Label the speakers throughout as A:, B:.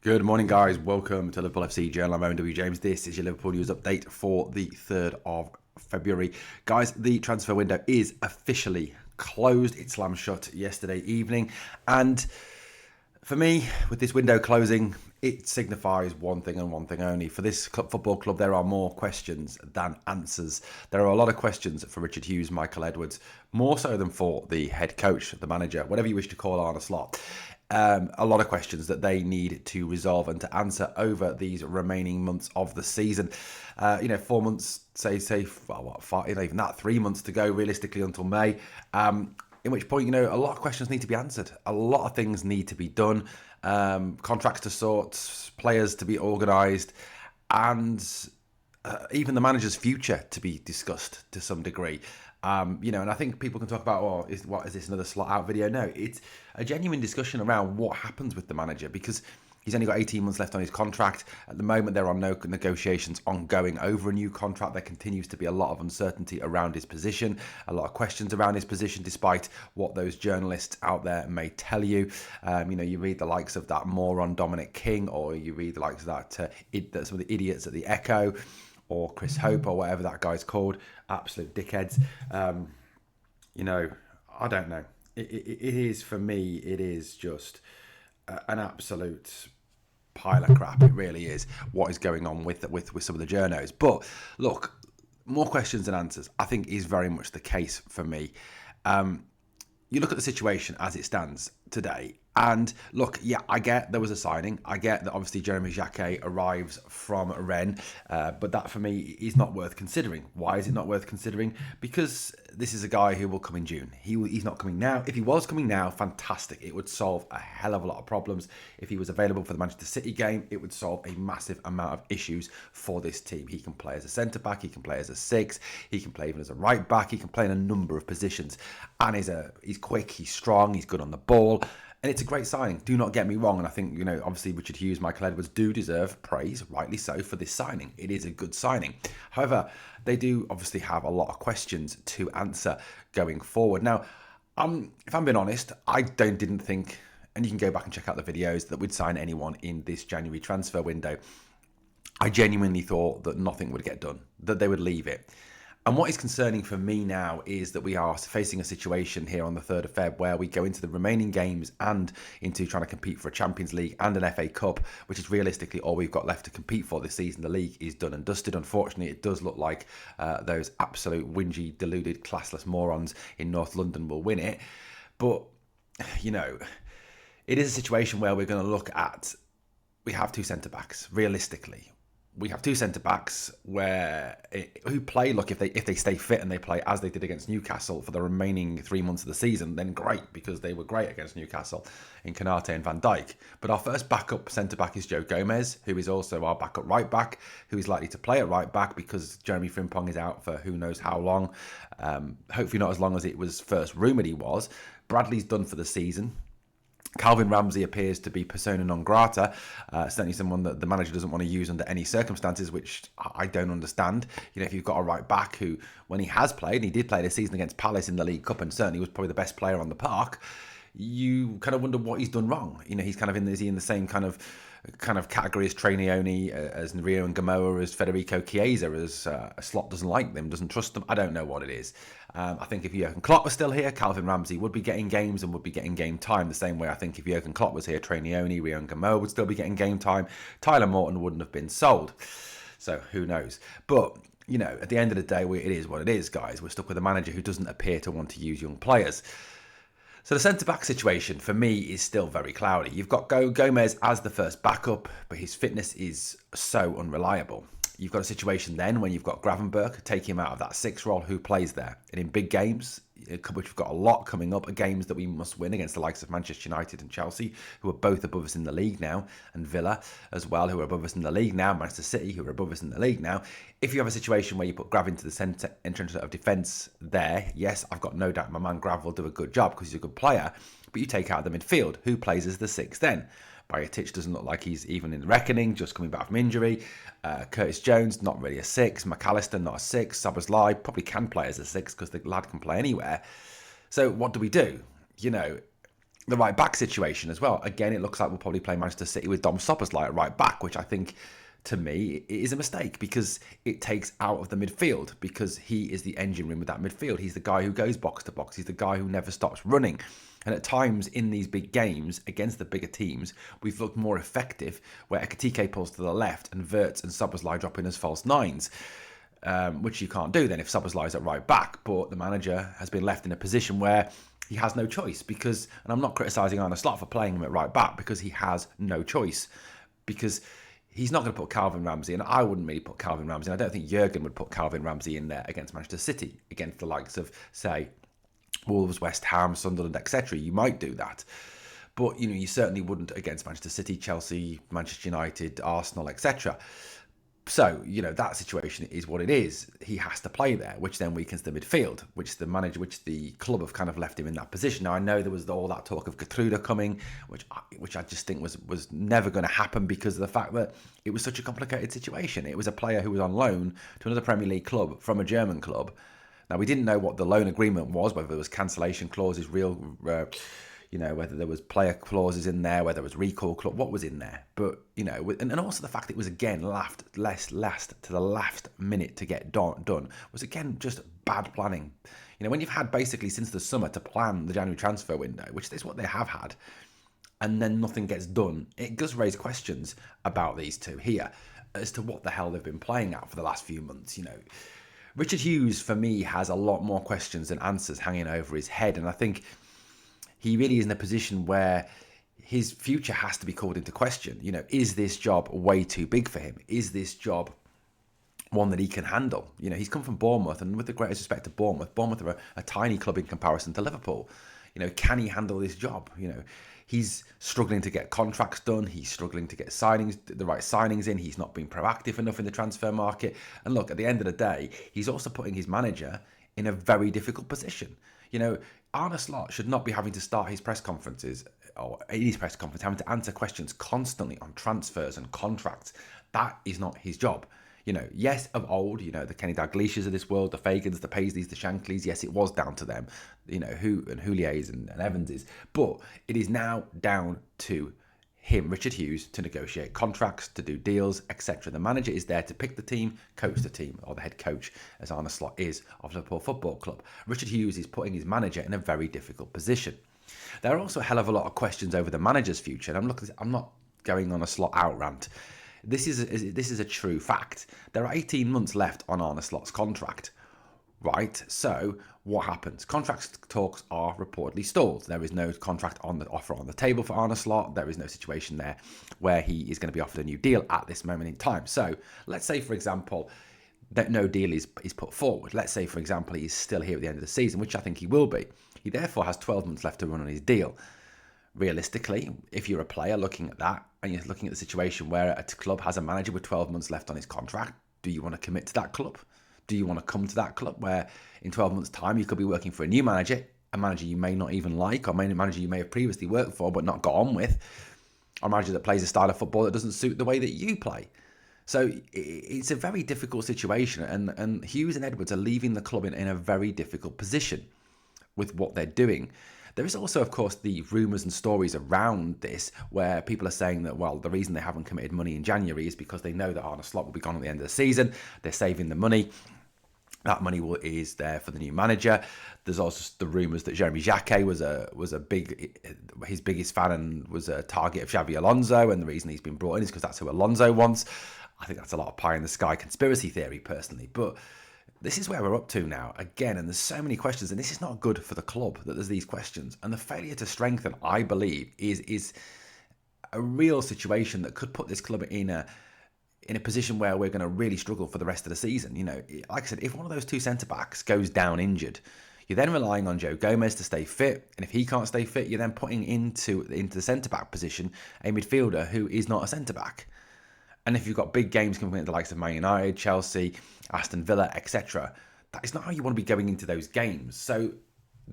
A: Good morning, guys. Welcome to Liverpool FC Journal. I'm Owen James. This is your Liverpool news update for the 3rd of February. Guys, the transfer window is officially closed. It slammed shut yesterday evening. And for me, with this window closing, it signifies one thing and one thing only. For this football club, there are more questions than answers. There are a lot of questions for Richard Hughes, Michael Edwards, more so than for the head coach, the manager, whatever you wish to call Arne Slot. A lot of questions that they need to resolve and to answer over these remaining months of the season. 4 months, even that, 3 months to go realistically until May. In which point, a lot of questions need to be answered. A lot of things need to be done. Contracts to sort, players to be organised, and even the manager's future to be discussed to some degree. And I think people can talk about, is this another slot out video? No, it's a genuine discussion around what happens with the manager, because he's only got 18 months left on his contract. At the moment, there are no negotiations ongoing over a new contract. There continues to be a lot of uncertainty around his position, a lot of questions around his position, despite what those journalists out there may tell you. You read the likes of that moron Dominic King, or you read the likes of that some of the idiots at the Echo, or Chris Hope, or whatever that guy's called, absolute dickheads. I don't know. It is, for me, it is just an absolute pile of crap. It really is what is going on with some of the journos. But look, more questions than answers, I think, is very much the case for me. You look at the situation as it stands today, and look, yeah, I get there was a signing. I get that obviously Jeremy Jacquet arrives from Rennes, but that for me is not worth considering. Why is it not worth considering? Because this is a guy who will come in June. He's not coming now. If he was coming now, fantastic. It would solve a hell of a lot of problems. If he was available for the Manchester City game, it would solve a massive amount of issues for this team. He can play as a centre-back, he can play as a six, he can play even as a right-back, he can play in a number of positions. And he's quick, he's strong, he's good on the ball. And it's a great signing. Do not get me wrong. And I think, obviously Richard Hughes, Michael Edwards do deserve praise, rightly so, for this signing. It is a good signing. However, they do obviously have a lot of questions to answer going forward. Now, if I'm being honest, I didn't think, and you can go back and check out the videos, that we'd sign anyone in this January transfer window. I genuinely thought that nothing would get done, that they would leave it. And what is concerning for me now is that we are facing a situation here on the 3rd of Feb where we go into the remaining games and into trying to compete for a Champions League and an FA Cup, which is realistically all we've got left to compete for this season. The league is done and dusted. Unfortunately, it does look like those absolute whingy, deluded, classless morons in North London will win it. But, it is a situation where we're going to look at, we have two centre-backs, realistically. We have two centre-backs who play, look, if they stay fit and they play as they did against Newcastle for the remaining 3 months of the season, then great, because they were great against Newcastle in Canate and Van Dijk. But our first backup centre-back is Joe Gomez, who is also our backup right-back, who is likely to play at right-back because Jeremy Frimpong is out for who knows how long. Hopefully not as long as it was first rumoured he was. Bradley's done for the season. Calvin Ramsey appears to be persona non grata, certainly someone that the manager doesn't want to use under any circumstances, which I don't understand. If you've got a right back who, when he has played, and he did play this season against Palace in the League Cup, and certainly was probably the best player on the park, you kind of wonder what he's done wrong. He's kind of is he in the same kind of category as Trainioni, as Rio and Gamoa, as Federico Chiesa, as Slot doesn't like them, doesn't trust them. I don't know what it is. I think if Jurgen Klopp was still here, Calvin Ramsey would be getting games and would be getting game time. The same way I think if Jurgen Klopp was here, Trainioni, Rio and Gamoa would still be getting game time. Tyler Morton wouldn't have been sold. So who knows? But at the end of the day, it is what it is, guys. We're stuck with a manager who doesn't appear to want to use young players. So the centre-back situation, for me, is still very cloudy. You've got Gomez as the first backup, but his fitness is so unreliable. You've got a situation then when you've got Gravenberch, take him out of that 6 role, who plays there. And in big games, which we've got a lot coming up, are games that we must win against the likes of Manchester United and Chelsea, who are both above us in the league now, and Villa as well, who are above us in the league now, Manchester City, who are above us in the league now. If you have a situation where you put Grav into the centre entrance of defence there, yes, I've got no doubt my man Grav will do a good job because he's a good player, but you take out the midfield, who plays as the 6 then? Bajatic doesn't look like he's even in the reckoning, just coming back from injury. Curtis Jones, not really a 6. McAllister, not a 6. Szoboszlai probably can play as a 6 because the lad can play anywhere. So what do we do? The right back situation as well. Again, it looks like we'll probably play Manchester City with Dom Szoboszlai at right back, which I think, to me, is a mistake because it takes out of the midfield, because he is the engine room with that midfield. He's the guy who goes box to box. He's the guy who never stops running. And at times in these big games against the bigger teams, we've looked more effective where Ekitike pulls to the left and Wirtz and Szoboszlai drop in as false nines. Which you can't do then if Szoboszlai's at right back. But the manager has been left in a position where he has no choice because, and I'm not criticising Arne Slot for playing him at right back, because he has no choice, because he's not going to put Calvin Ramsey, and I wouldn't really put Calvin Ramsey, and I don't think Jurgen would put Calvin Ramsey in there against Manchester City, against the likes of, say, Wolves, West Ham, Sunderland, etc. You might do that. But, you certainly wouldn't against Manchester City, Chelsea, Manchester United, Arsenal, etc. So, that situation is what it is. He has to play there, which then weakens the midfield, which the club have kind of left him in that position. Now, I know there was all that talk of Gertruda coming, which I just think was never going to happen because of the fact that it was such a complicated situation. It was a player who was on loan to another Premier League club from a German club. Now, we didn't know what the loan agreement was, whether there was cancellation clauses, whether there was player clauses in there, whether there was recall clause, what was in there. But, and also the fact it was, again, last to the last minute to get done was, again, just bad planning. When you've had basically since the summer to plan the January transfer window, which is what they have had, and then nothing gets done, it does raise questions about these two here as to what the hell they've been playing at for the last few months, Richard Hughes, for me, has a lot more questions than answers hanging over his head, and I think he really is in a position where his future has to be called into question. Is this job way too big for him? Is this job one that he can handle? He's come from Bournemouth, and with the greatest respect to Bournemouth are a tiny club in comparison to Liverpool. Can he handle this job? He's struggling to get contracts done. He's struggling to get the right signings in. He's not been proactive enough in the transfer market. And look, at the end of the day, he's also putting his manager in a very difficult position. Arne Slot should not be having to start his press conferences, or in his press conference, having to answer questions constantly on transfers and contracts. That is not his job. Yes, of old, the Kenny Dalglishs of this world, the Fagans, the Paisleys, the Shankleys, yes, it was down to them, Houliers and Evanses. But it is now down to him, Richard Hughes, to negotiate contracts, to do deals, etc. The manager is there to pick the team, coach the team, or the head coach, as Arne Slot is of Liverpool Football Club. Richard Hughes is putting his manager in a very difficult position. There are also a hell of a lot of questions over the manager's future, and I'm not going on a Slot out rant. This is a true fact. There are 18 months left on Arne Slot's contract. Right, so what happens? Contract talks are reportedly stalled. There is no contract offer on the table for Arne Slot. There is no situation there where he is going to be offered a new deal at this moment in time. So let's say, for example, that no deal is put forward. Let's say, for example, he's still here at the end of the season, which I think he will be. He therefore has 12 months left to run on his deal. Realistically, if you're a player looking at that, and you're looking at the situation where a club has a manager with 12 months left on his contract, do you want to commit to that club? Do you want to come to that club where in 12 months' time you could be working for a new manager, a manager you may not even like, or a manager you may have previously worked for but not got on with, or a manager that plays a style of football that doesn't suit the way that you play? So it's a very difficult situation, and Hughes and Edwards are leaving the club in a very difficult position with what they're doing. There is also, of course, the rumours and stories around this where people are saying that, well, the reason they haven't committed money in January is because they know that Arne Slot will be gone at the end of the season. They're saving the money. That money is there for the new manager. There's also the rumours that Jeremy Jacquet was his biggest fan and was a target of Xabi Alonso, and the reason he's been brought in is because that's who Alonso wants. I think that's a lot of pie in the sky conspiracy theory, personally, but this is where we're up to now, again, and there's so many questions, and this is not good for the club that there's these questions. And the failure to strengthen, I believe, is a real situation that could put this club in a position where we're going to really struggle for the rest of the season. Like I said, if one of those two centre-backs goes down injured, you're then relying on Joe Gomez to stay fit, and if he can't stay fit, you're then putting into the centre-back position a midfielder who is not a centre-back. And if you've got big games coming in the likes of Man United, Chelsea, Aston Villa, etc., that is not how you want to be going into those games. So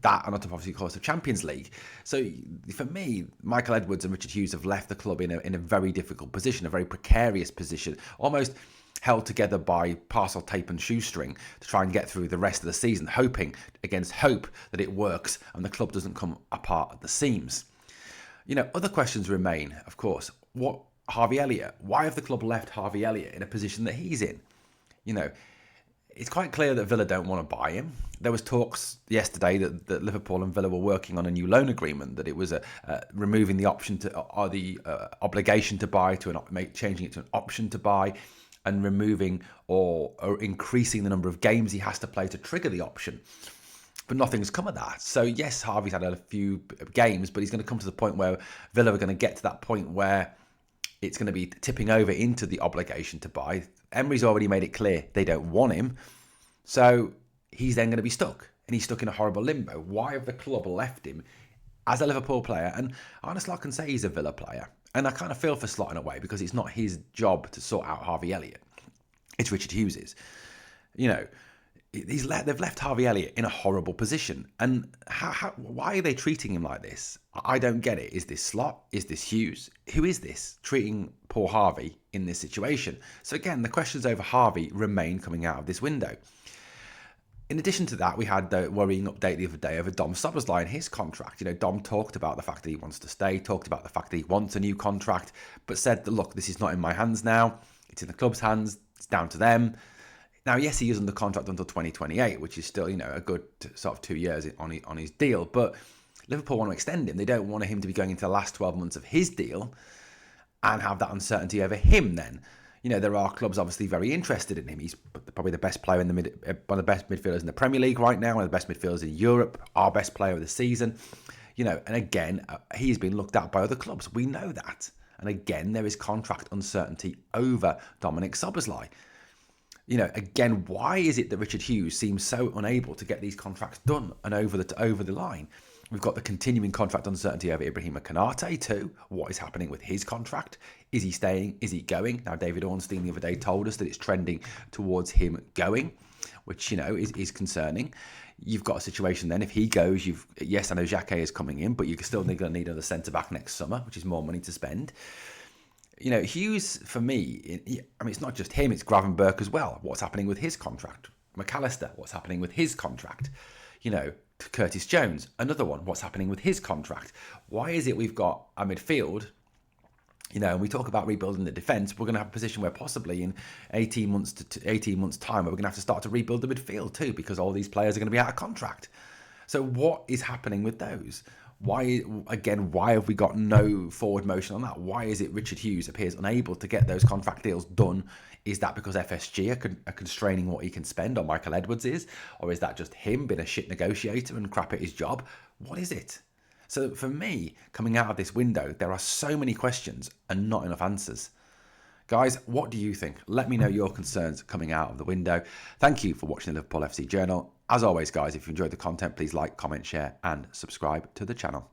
A: that, and on top, obviously, of course, the Champions League. So for me, Michael Edwards and Richard Hughes have left the club in a very difficult position, a very precarious position, almost held together by parcel tape and shoestring to try and get through the rest of the season, hoping against hope that it works and the club doesn't come apart at the seams. Other questions remain, of course. What Harvey Elliott? Why have the club left Harvey Elliott in a position that he's in? It's quite clear that Villa don't want to buy him. There was talks yesterday that Liverpool and Villa were working on a new loan agreement, that it was removing the option to or the obligation to buy to changing it to an option to buy, and removing or increasing the number of games he has to play to trigger the option. But nothing's come of that. So yes, Harvey's had a few games, but he's going to come to the point where Villa are going to get to that point where it's going to be tipping over into the obligation to buy. Emery's already made it clear they don't want him. So he's then going to be stuck. And he's stuck in a horrible limbo. Why have the club left him as a Liverpool player? And honestly, I can say he's a Villa player. And I kind of feel for Slot in a way, because it's not his job to sort out Harvey Elliott. It's Richard Hughes's. They've left Harvey Elliott in a horrible position. And why are they treating him like this? I don't get it. Is this Slot? Is this Hughes? Who is this treating poor Harvey in this situation? So again, the questions over Harvey remain coming out of this window. In addition to that, we had the worrying update the other day over Dom Szoboszlai and his contract. Dom talked about the fact that he wants to stay, talked about the fact that he wants a new contract, but said that, look, this is not in my hands now. It's in the club's hands. It's down to them. Now, yes, he is under contract until 2028, which is still, a good sort of 2 years on his deal. But Liverpool want to extend him. They don't want him to be going into the last 12 months of his deal and have that uncertainty over him then. There are clubs obviously very interested in him. He's probably the best player one of the best midfielders in the Premier League right now, one of the best midfielders in Europe, our best player of the season. And again, he's been looked at by other clubs. We know that. And again, there is contract uncertainty over Dominic Szoboszlai. Again, why is it that Richard Hughes seems so unable to get these contracts done and over the line? We've got the continuing contract uncertainty over Ibrahima Konate too. What is happening with his contract? Is he staying? Is he going? Now, David Ornstein the other day told us that it's trending towards him going, which, is concerning. You've got a situation then, if he goes, yes, I know Xhaka is coming in, but you're still going to need another centre-back next summer, which is more money to spend. Hughes, for me, it's not just him, it's Gravenberch as well. What's happening with his contract? McAllister, what's happening with his contract? Curtis Jones, another one, what's happening with his contract? Why is it we've got a midfield, and we talk about rebuilding the defence, we're going to have a position where possibly in 18 months time, we're going to have to start to rebuild the midfield too, because all these players are going to be out of contract. So what is happening with those? Why have we got no forward motion on that? Why is it Richard Hughes appears unable to get those contract deals done? Is that because FSG are constraining what he can spend, or Michael Edwards is? Or is that just him being a shit negotiator and crap at his job? What is it? So for me, coming out of this window, there are so many questions and not enough answers. Guys, what do you think? Let me know your concerns coming out of the window. Thank you for watching the Liverpool FC Journal. As always, guys, if you enjoyed the content, please like, comment, share, and subscribe to the channel.